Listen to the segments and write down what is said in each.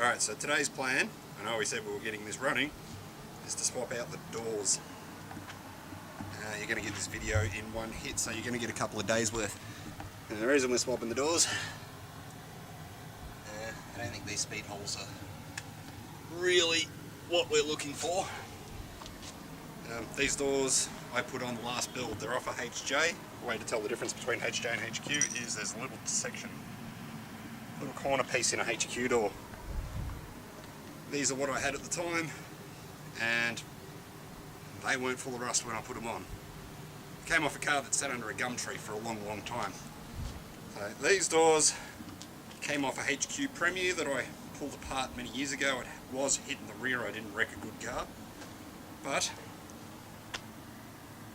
Alright, so today's plan, I know we said we were getting this running, is to swap out the doors. You're going to get this video in one hit, so you're going to get a couple of days worth. And the reason we're swapping the doors, I don't think these speed holes are really what we're looking for. These doors I put on the last build, they're off a HJ. The way to tell the difference between HJ and HQ is there's a little section, little corner piece in a HQ door. These are what I had at the time, and they weren't full of rust when I put them on. Came off a car that sat under a gum tree for a long time. So these doors came off a HQ Premier that I pulled apart many years ago. It was hit in the rear, I didn't wreck a good car. But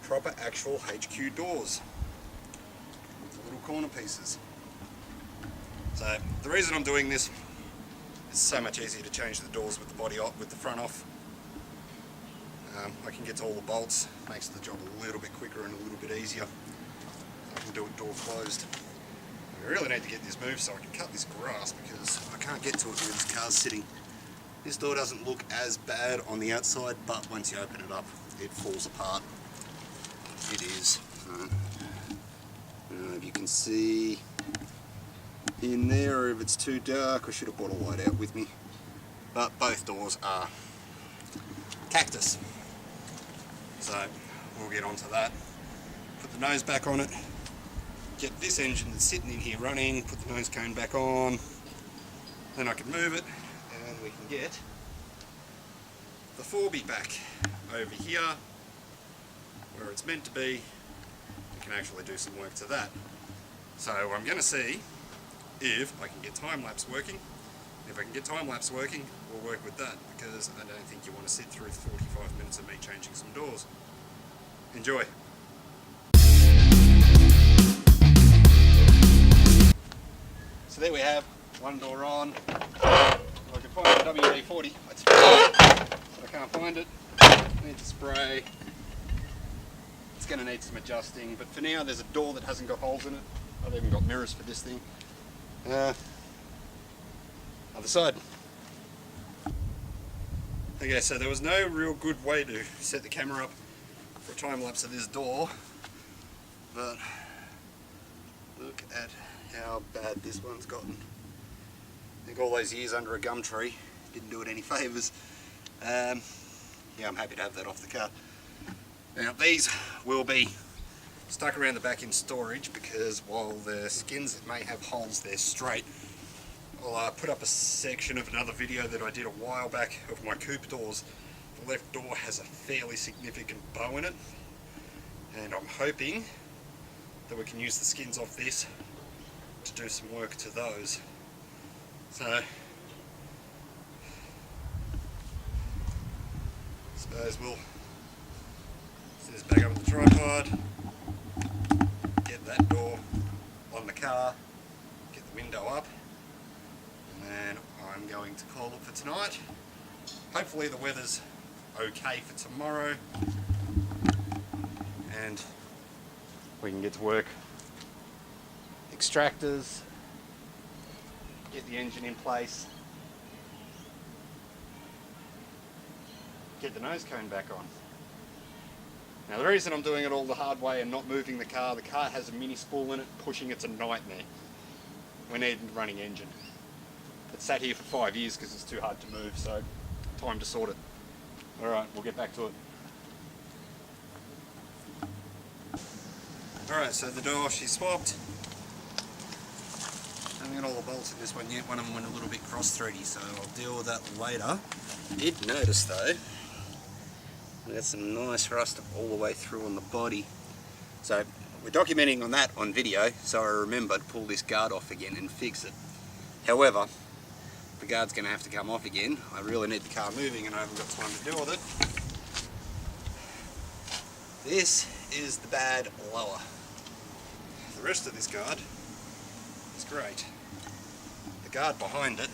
proper actual HQ doors with the little corner pieces. So the reason I'm doing this, it's so much easier to change the doors with the body off, with the front off. I can get to all the bolts, makes the job a little bit quicker and a little bit easier. I can do it door closed. I really need to get this moved so I can cut this grass because I can't get to it where this car's sitting. This door doesn't look as bad on the outside, but once you open it up, it falls apart. It is. I don't know if you can see in there, or if it's too dark. I should have brought a light out with me. But both doors are cactus. So we'll get onto that. Put the nose back on it. Get this engine that's sitting in here running. Put the nose cone back on. Then I can move it, and we can get the 4B back over here where it's meant to be. We can actually do some work to that. So I'm going to see if I can get time-lapse working. If I can get time-lapse working, we'll work with that, because I don't think you want to sit through 45 minutes of me changing some doors. Enjoy. So there we have, one door on. I can find the WD-40, but I can't find it. Need to spray. It's going to need some adjusting, but for now there's a door that hasn't got holes in it. I've even got mirrors for this thing. Other side. Okay, so there was no real good way to set the camera up for a time lapse of this door, but look at how bad this one's gotten. I think all those years under a gum tree didn't do it any favours. Yeah, I'm happy to have that off the car. Now these will be stuck around the back in storage, because while the skins may have holes, they're straight. I'll put up a section of another video that I did a while back of my coupe doors. The left door has a fairly significant bow in it, and I'm hoping that we can use the skins off this to do some work to those. So suppose we'll set this back up with the tripod, get that door on the car, get the window up, and then I'm going to call it for tonight. Hopefully the weather's okay for tomorrow, and we can get to work. Extractors, get the engine in place, get the nose cone back on. Now the reason I'm doing it all the hard way and not moving the car has a mini spool in it. Pushing it's a nightmare. We need a running engine. It's sat here for 5 years because it's too hard to move, so time to sort it. Alright, we'll get back to it. Alright, so the door, she swapped. I haven't got all the bolts in this one yet. One of them went a little bit cross-thready, so I'll deal with that later. I did notice though, there's some nice rust all the way through on the body. So we're documenting on that on video, so I remember to pull this guard off again and fix it. However, the guard's going to have to come off again. I really need the car moving and I haven't got time to deal with it. This is the bad lower. The rest of this guard is great. The guard behind it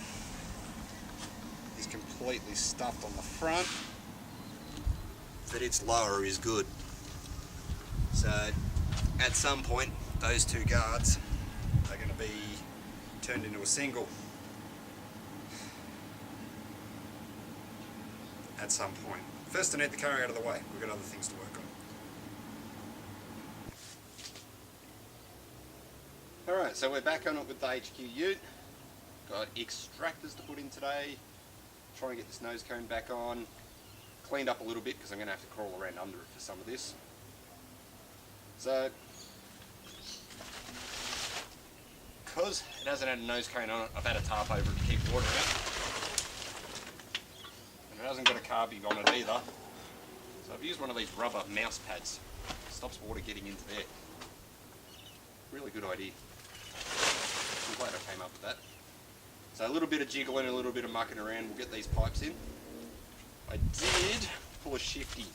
is completely stuffed on the front, but its lower is good. So at some point those two guards are going to be turned into a single. at some point. First I need the car out of the way, we've got other things to work on. Alright, so we're back on it with the HQ ute. Got extractors to put in today. Trying to get this nose cone back on. Cleaned up a little bit because I'm going to have to crawl around under it for some of this. So, because it hasn't had a nose cone on it, I've had a tarp over it to keep water in it. And it hasn't got a carby on it either. So I've used one of these rubber mouse pads. It stops water getting into there. Really good idea. I'm glad I came up with that. So a little bit of jiggling, a little bit of mucking around, we'll get these pipes in. I did pull a shifty.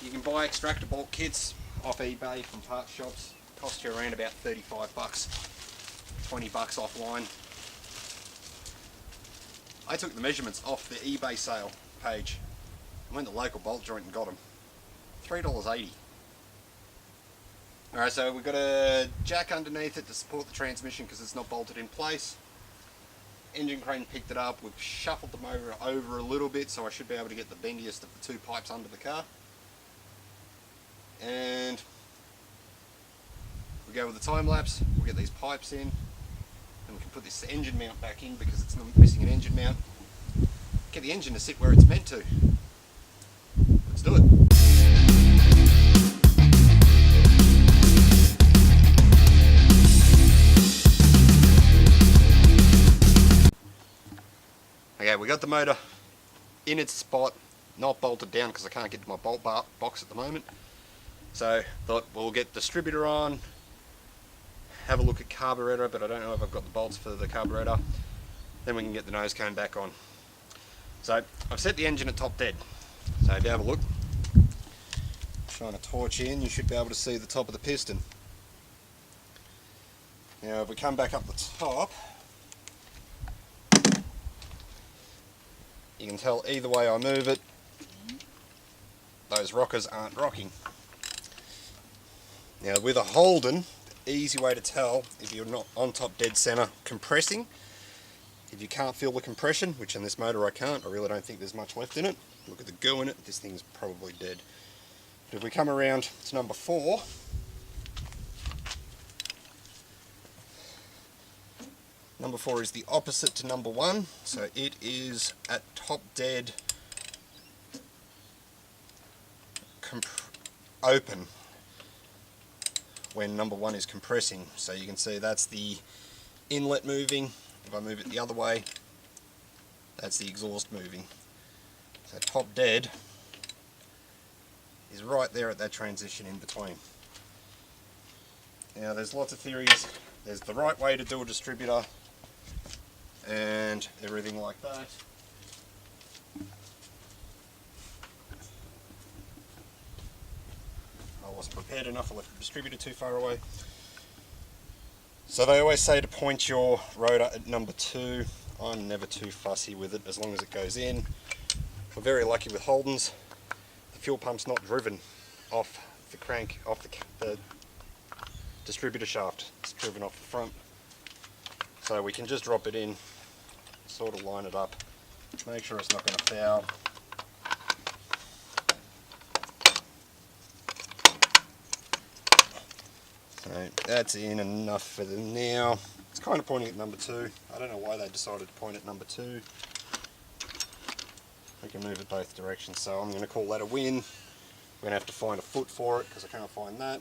You can buy extractor bolt kits off eBay from parts shops. Cost you around about 35 bucks, 20 bucks offline. I took the measurements off the eBay sale page. I went to the local bolt joint and got them. $3.80. Alright, so we've got a jack underneath it to support the transmission because it's not bolted in place. Engine crane picked it up, we've shuffled them over a little bit, so I should be able to get the bendiest of the two pipes under the car. And we go with the time lapse, we'll get these pipes in, and we can put this engine mount back in because it's missing an engine mount. Get the engine to sit where it's meant to. Let's do it. Okay, we got the motor in its spot, not bolted down because I can't get to my bolt box at the moment. So thought we'll get distributor on, have a look at carburetor, but I don't know if I've got the bolts for the carburetor. Then we can get the nose cone back on. So I've set the engine at top dead. So if you have a look, trying to torch in, you should be able to see the top of the piston. Now if we come back up the top, you can tell either way I move it, those rockers aren't rocking. Now with a Holden, the easy way to tell if you're not on top dead center compressing, if you can't feel the compression, which in this motor I can't, I really don't think there's much left in it. Look at the goo in it, this thing's probably dead. But if we come around to number 4, number 4 is the opposite to number 1, so it is at top dead open when number 1 is compressing. So you can see that's the inlet moving. If I move it the other way, that's the exhaust moving. So top dead is right there at that transition in between. Now there's lots of theories. There's the right way to do a distributor and everything like that. I wasn't prepared enough, I left the distributor too far away. So they always say to point your rotor at number 2. I'm never too fussy with it as long as it goes in. We're very lucky with Holdens. The fuel pump's not driven off the crank, off the distributor shaft. It's driven off the front. So we can just drop it in, sort of line it up, make sure it's not going to foul. So that's in enough for them now. It's kind of pointing at number 2. I don't know why they decided to point at number 2. We can move it both directions, so I'm going to call that a win. We're going to have to find a foot for it because I can't find that.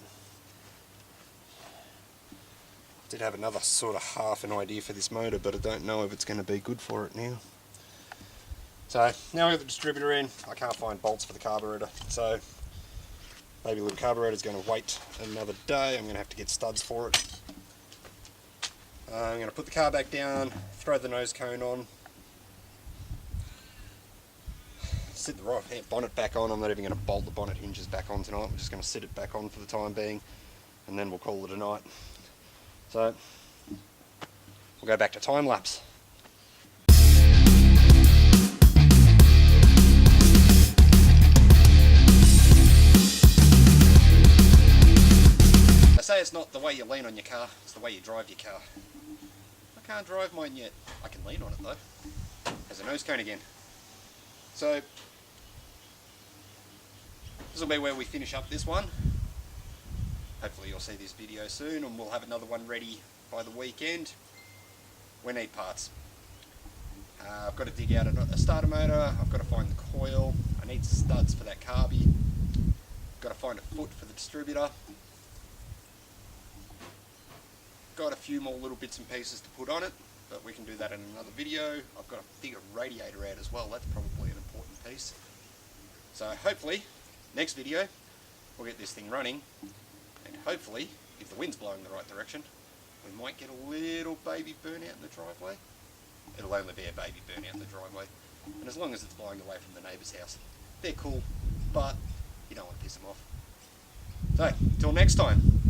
Did have another sort of half an idea for this motor, but I don't know if it's going to be good for it now. So now we have the distributor in. I can't find bolts for the carburetor, so maybe the carburetor is going to wait another day. I'm going to have to get studs for it. I'm going to put the car back down, throw the nose cone on, sit the right bonnet back on. I'm not even going to bolt the bonnet hinges back on tonight. We're just going to sit it back on for the time being, and then we'll call it a night. So we'll go back to time lapse. They say it's not the way you lean on your car, it's the way you drive your car. I can't drive mine yet. I can lean on it though. There's a nose cone again. So this will be where we finish up this one. Hopefully you'll see this video soon, and we'll have another one ready by the weekend. We need parts. I've got to dig out a starter motor, I've got to find the coil, I need studs for that carby, I've got to find a foot for the distributor, got a few more little bits and pieces to put on it, but we can do that in another video. I've got to figure a radiator out as well, that's probably an important piece. So hopefully, next video, we'll get this thing running, and hopefully, if the wind's blowing the right direction, we might get a little baby burnout in the driveway. It'll only be a baby burnout in the driveway, and as long as it's blowing away from the neighbour's house, they're cool, but you don't want to piss them off. So, till next time.